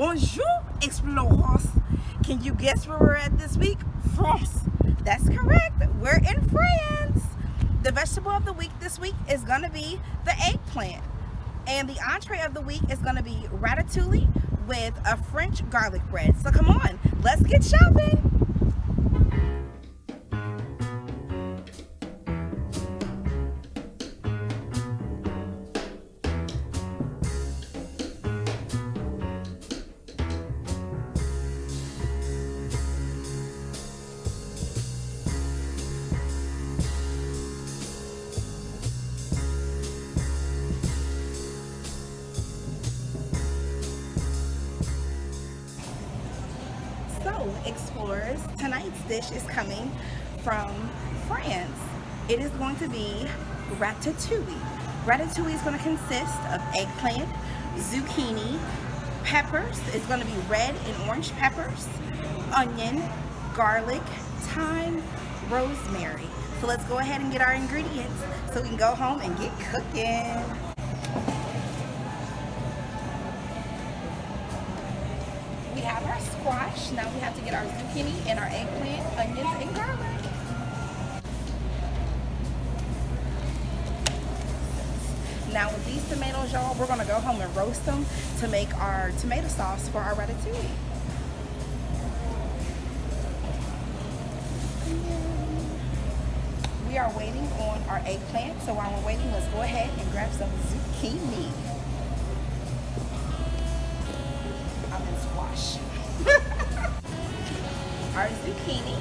Bonjour, explorers. Can you guess where we're at this week? France. That's correct. We're in France. The vegetable of the week this week is going to be the eggplant. And the entree of the week is going to be ratatouille with a French garlic bread. So come on, let's get shopping. So, explorers, tonight's dish is coming from France. It is going to be ratatouille. Ratatouille is going to consist of eggplant, zucchini, peppers. It's going to be red and orange peppers, onion, garlic, thyme, rosemary. So let's go ahead and get our ingredients so we can go home and get cooking. We have our squash. Now we have to get our zucchini and our eggplant, onions, and garlic. Now with these tomatoes, y'all, we're gonna go home and roast them to make our tomato sauce for our ratatouille. We are waiting on our eggplant, so while we're waiting, let's go ahead and grab some zucchini. Squash. Our zucchini.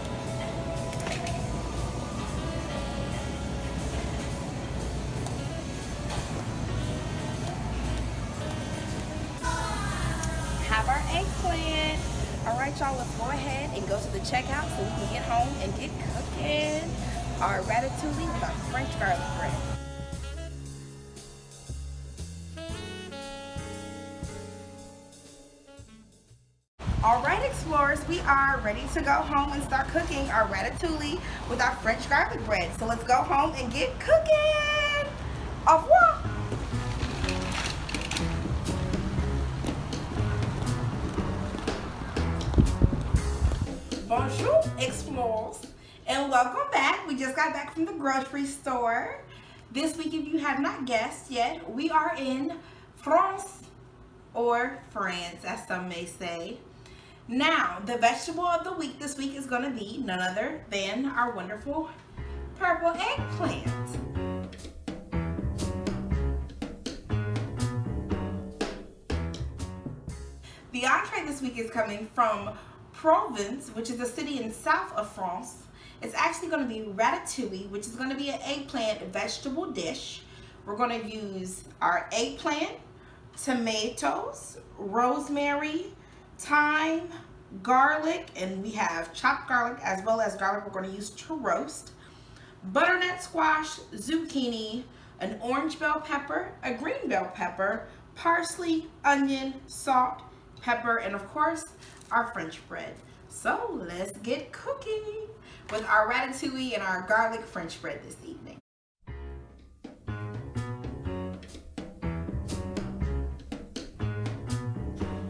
Have our eggplant. All right, y'all, let's go ahead and go to the checkout so we can get home and get cooking our ratatouille with our French garlic bread. Alright, explorers, we are ready to go home and start cooking our ratatouille with our French garlic bread. So let's go home and get cooking. Au revoir. Bonjour, explorers, and welcome back. We just got back from the grocery store. This week, if you have not guessed yet, we are in France, or France, as some may say. Now, the vegetable of the week this week is going to be none other than our wonderful purple eggplant. The entree this week is coming from Provence, which is a city in south of France. It's actually going to be ratatouille, which is going to be an eggplant vegetable dish. We're going to use our eggplant, tomatoes, rosemary, thyme, garlic, and we have chopped garlic as well as garlic we're going to use to roast, butternut squash, zucchini, an orange bell pepper, a green bell pepper, parsley, onion, salt, pepper, and of course our French bread. So let's get cooking with our ratatouille and our garlic French bread this evening.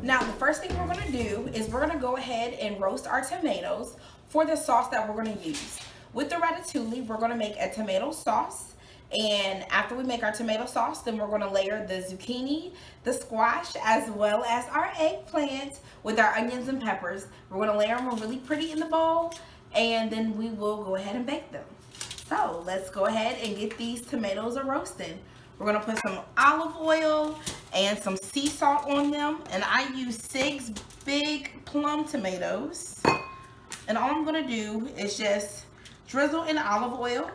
Now, the first thing we're going to do is we're going to go ahead and roast our tomatoes for the sauce that we're going to use. With the ratatouille, we're going to make a tomato sauce. And after we make our tomato sauce, then we're going to layer the zucchini, the squash, as well as our eggplant with our onions and peppers. We're going to layer them really pretty in the bowl, and then we will go ahead and bake them. So let's go ahead and get these tomatoes roasted. We're going to put some olive oil and some sea salt on them. And I use 6 big plum tomatoes. And all I'm going to do is just drizzle in olive oil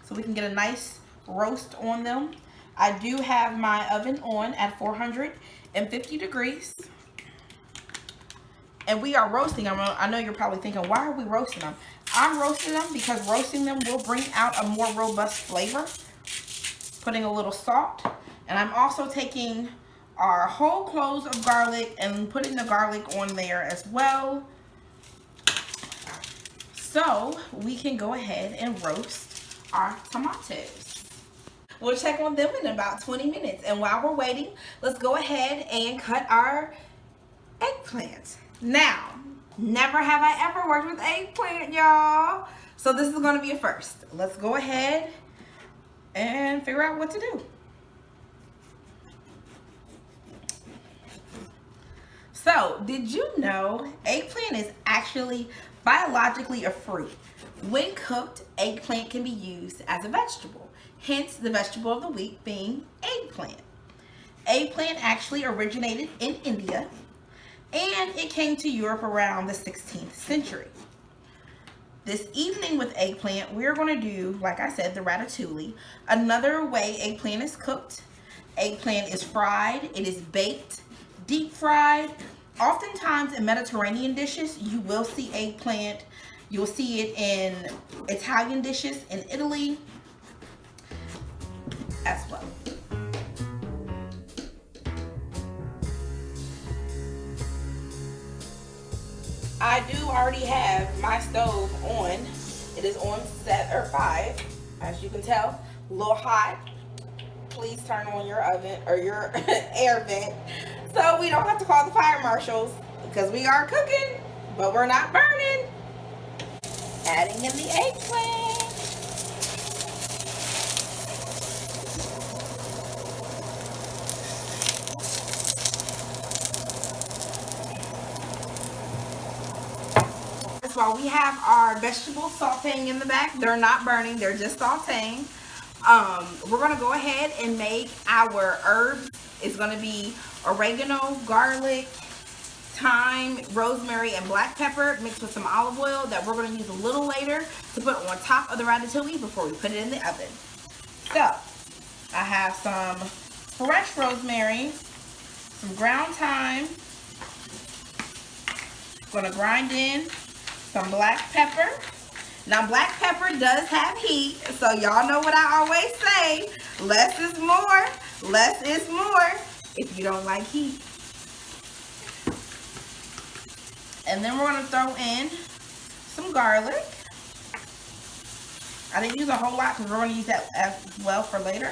so we can get a nice roast on them. I do have my oven on at 450 degrees. And we are roasting them. I know you're probably thinking, why are we roasting them? I'm roasting them because roasting them will bring out a more robust flavor. Putting a little salt, and I'm also taking our whole cloves of garlic and putting the garlic on there as well, so we can go ahead and roast our tomatoes. We'll check on them in about 20 minutes, and while we're waiting, let's go ahead and cut our eggplant. Now, never have I ever worked with eggplant, y'all. So this is gonna be a first. Let's go ahead and figure out what to do. So, did you know eggplant is actually biologically a fruit? When cooked, eggplant can be used as a vegetable, hence the vegetable of the week being eggplant. Eggplant actually originated in India, and it came to Europe around the 16th century. This evening with eggplant, we're going to do, like I said, the ratatouille. Another way eggplant is cooked. Eggplant is fried, it is baked, deep fried. Oftentimes in Mediterranean dishes, you will see eggplant. You'll see it in Italian dishes in Italy as well. I do already have my stove on. It is on 5, as you can tell, a little hot. Please turn on your oven or your air vent so we don't have to call the fire marshals, because we are cooking, but we're not burning. Adding in the eggplant. While we have our vegetables sauteing in the back, they're not burning, they're just sauteing. We're gonna go ahead and make our herbs. It's gonna be oregano, garlic, thyme, rosemary, and black pepper mixed with some olive oil that we're gonna use a little later to put on top of the ratatouille before we put it in the oven. So, I have some fresh rosemary, some ground thyme. I'm gonna grind in some black pepper. Now, black pepper does have heat, so y'all know what I always say. Less is more. Less is more if you don't like heat. And then we're going to throw in some garlic. I didn't use a whole lot because we're going to use that as well for later.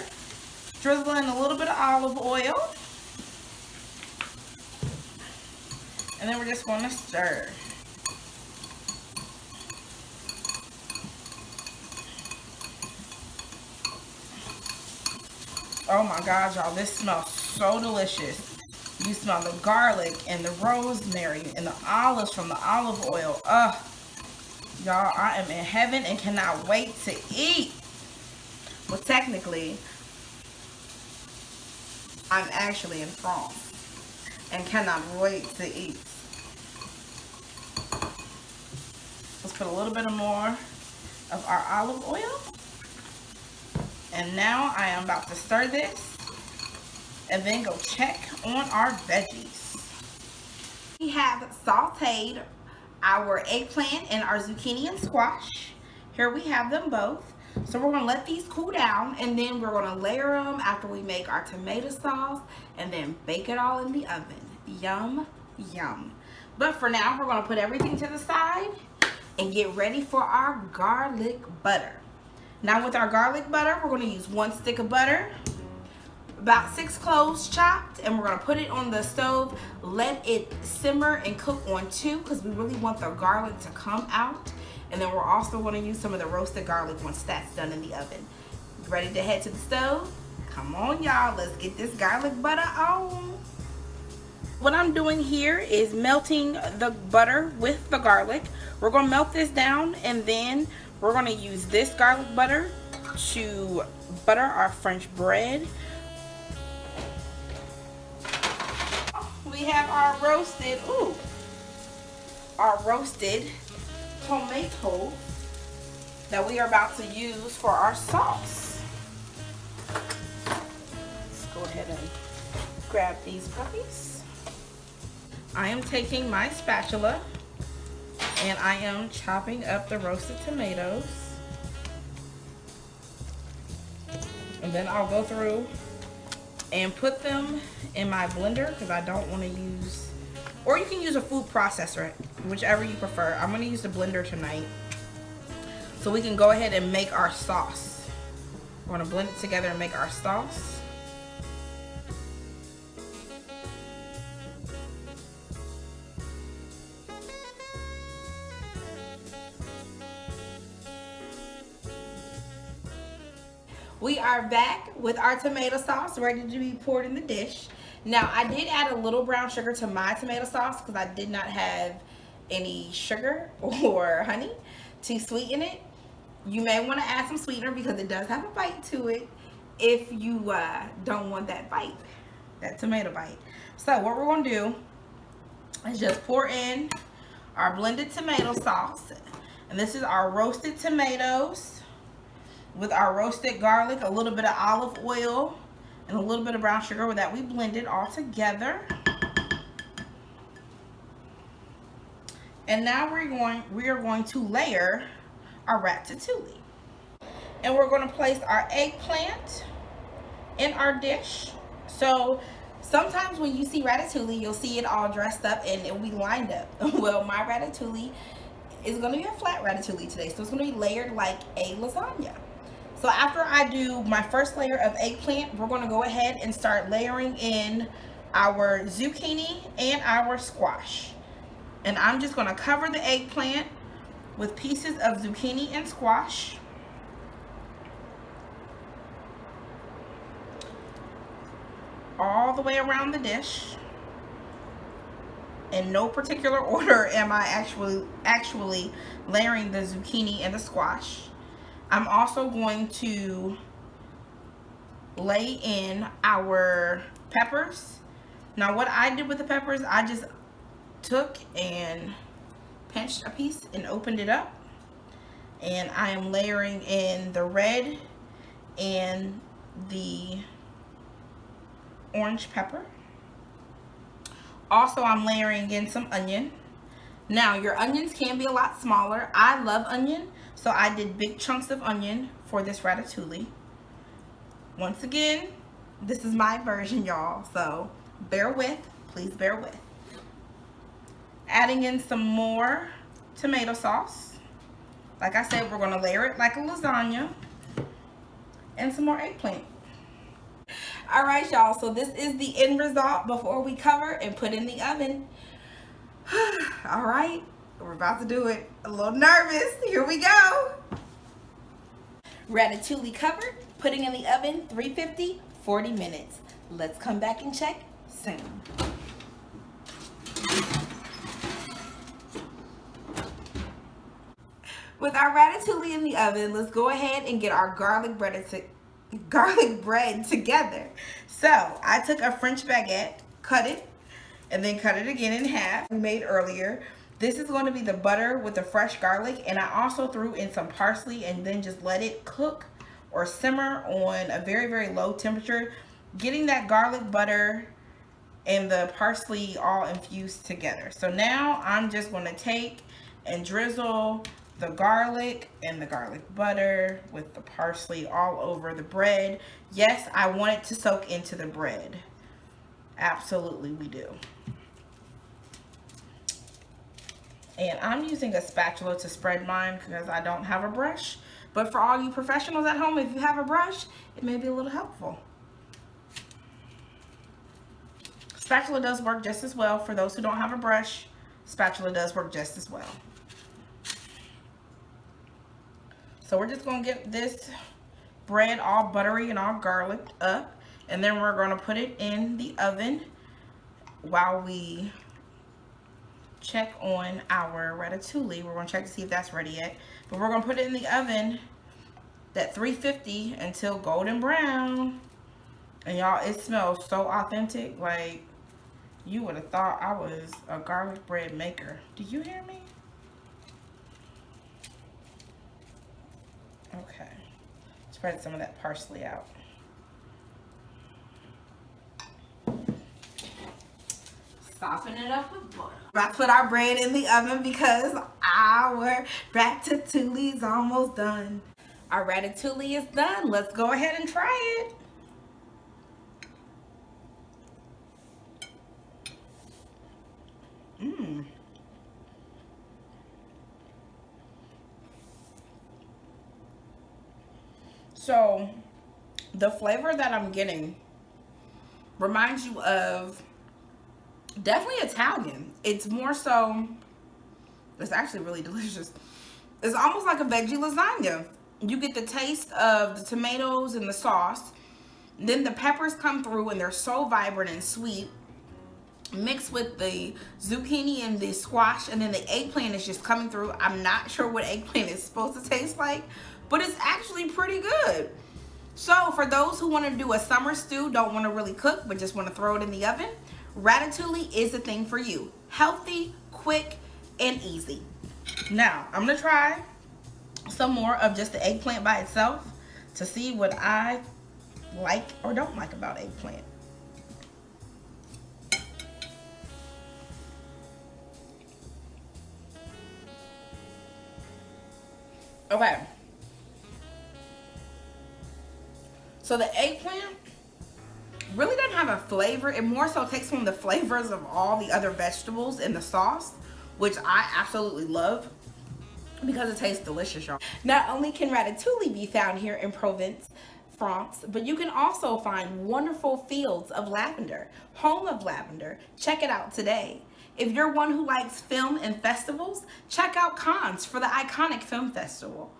Drizzle in a little bit of olive oil. And then we're just going to stir. Oh my God, y'all, this smells so delicious. You smell the garlic and the rosemary and the olives from the olive oil. Ugh, y'all, I am in heaven and cannot wait to eat. Well, technically, I'm actually in France and cannot wait to eat. Let's put a little bit more of our olive oil. And now I am about to stir this and then go check on our veggies. We have sauteed our eggplant and our zucchini and squash. Here we have them both. So we're going to let these cool down, and then we're going to layer them after we make our tomato sauce and then bake it all in the oven. Yum, yum. But for now, we're going to put everything to the side and get ready for our garlic butter. Now with our garlic butter, we're going to use 1 stick of butter, about 6 cloves chopped, and we're going to put it on the stove. Let it simmer and cook on 2 because we really want the garlic to come out. And then we're also going to use some of the roasted garlic once that's done in the oven. Ready to head to the stove? Come on, y'all. Let's get this garlic butter on. What I'm doing here is melting the butter with the garlic. We're going to melt this down, and then we're going to use this garlic butter to butter our French bread. We have our roasted tomato that we are about to use for our sauce. Let's go ahead and grab these puppies. I am taking my spatula and I am chopping up the roasted tomatoes. And then I'll go through and put them in my blender because I don't want to use, or you can use a food processor, whichever you prefer. I'm going to use the blender tonight so we can go ahead and make our sauce. We're going to blend it together and make our sauce. We are back with our tomato sauce ready to be poured in the dish. Now, I did add a little brown sugar to my tomato sauce because I did not have any sugar or honey to sweeten it. You may want to add some sweetener because it does have a bite to it if you don't want that bite, that tomato bite. So what we're going to do is just pour in our blended tomato sauce. And this is our roasted tomatoes with our roasted garlic, a little bit of olive oil, and a little bit of brown sugar that we blended all together. And now we are going to layer our ratatouille. And we're going to place our eggplant in our dish. So sometimes when you see ratatouille, you'll see it all dressed up and it'll be lined up. Well, my ratatouille is going to be a flat ratatouille today. So it's going to be layered like a lasagna. So after I do my first layer of eggplant, we're going to go ahead and start layering in our zucchini and our squash. And I'm just going to cover the eggplant with pieces of zucchini and squash. All the way around the dish. In no particular order am I actually layering the zucchini and the squash. I'm also going to lay in our peppers. Now what I did with the peppers, I just took and pinched a piece and opened it up. And I am layering in the red and the orange pepper. Also, I'm layering in some onion. Now, your onions can be a lot smaller. I love onion, so I did big chunks of onion for this ratatouille. Once again, this is my version, y'all, so bear with, please bear with. Adding in some more tomato sauce. Like I said, we're going to layer it like a lasagna. And some more eggplant. All right, y'all, so this is the end result before we cover and put in the oven. All right, we're about to do it. A little nervous. Here we go. Ratatouille covered, putting in the oven, 350, 40 minutes. Let's come back and check soon. With our ratatouille in the oven, let's go ahead and get our garlic bread together. So I took a French baguette, cut it, and then cut it again in half. We made earlier. This is going to be the butter with the fresh garlic, and I also threw in some parsley and then just let it cook or simmer on a very, very low temperature, getting that garlic butter and the parsley all infused together. So now I'm just going to take and drizzle the garlic and the garlic butter with the parsley all over the bread. Yes, I want it to soak into the bread. Absolutely, we do. And I'm using a spatula to spread mine because I don't have a brush. But for all you professionals at home, if you have a brush, it may be a little helpful. Spatula does work just as well. For those who don't have a brush, spatula does work just as well. So we're just going to get this bread all buttery and all garliced up. And then we're going to put it in the oven while we check on our ratatouille. We're going to check to see if that's ready yet. But we're going to put it in the oven at 350 until golden brown. And y'all, it smells so authentic. Like, you would have thought I was a garlic bread maker. Do you hear me? Okay. Spread some of that parsley out. Soften it up with butter. About to put our bread in the oven because our ratatouille is almost done. Our ratatouille is done. Let's go ahead and try it. So the flavor that I'm getting reminds you of definitely Italian. It's more so, it's actually really delicious. It's almost like a veggie lasagna. You get the taste of the tomatoes and the sauce. Then the peppers come through and they're so vibrant and sweet, mixed with the zucchini and the squash, and then the eggplant is just coming through. I'm not sure what eggplant is supposed to taste like, but it's actually pretty good. So for those who want to do a summer stew, don't want to really cook, but just want to throw it in the oven, ratatouille is the thing for you. Healthy, quick, and easy. Now, I'm going to try some more of just the eggplant by itself to see what I like or don't like about eggplant. Okay. So the eggplant really doesn't have a flavor. It more so takes on the flavors of all the other vegetables in the sauce, which I absolutely love because it tastes delicious, y'all. Not only can ratatouille be found here in Provence, France, but you can also find wonderful fields of lavender, home of lavender. Check it out today. If you're one who likes film and festivals, check out Cannes for the iconic film festival.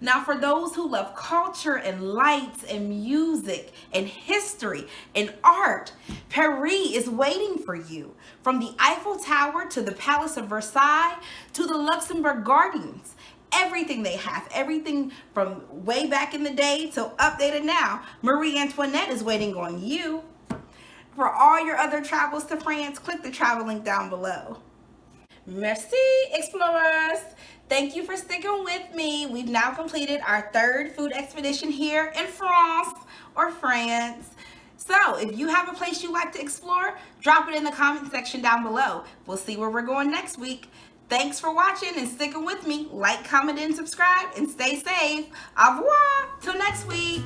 Now, for those who love culture and lights and music and history and art, Paris is waiting for you. From the Eiffel Tower to the Palace of Versailles to the Luxembourg Gardens, everything they have, everything from way back in the day till updated now, Marie Antoinette is waiting on you. For all your other travels to France, click the travel link down below. Merci, explorers. Thank you for sticking with me. We've now completed our third food expedition here in France or France. So if you have a place you like to explore, drop it in the comment section down below. We'll see where we're going next week. Thanks for watching and sticking with me. Like, comment, and subscribe, and stay safe. Au revoir. Till next week.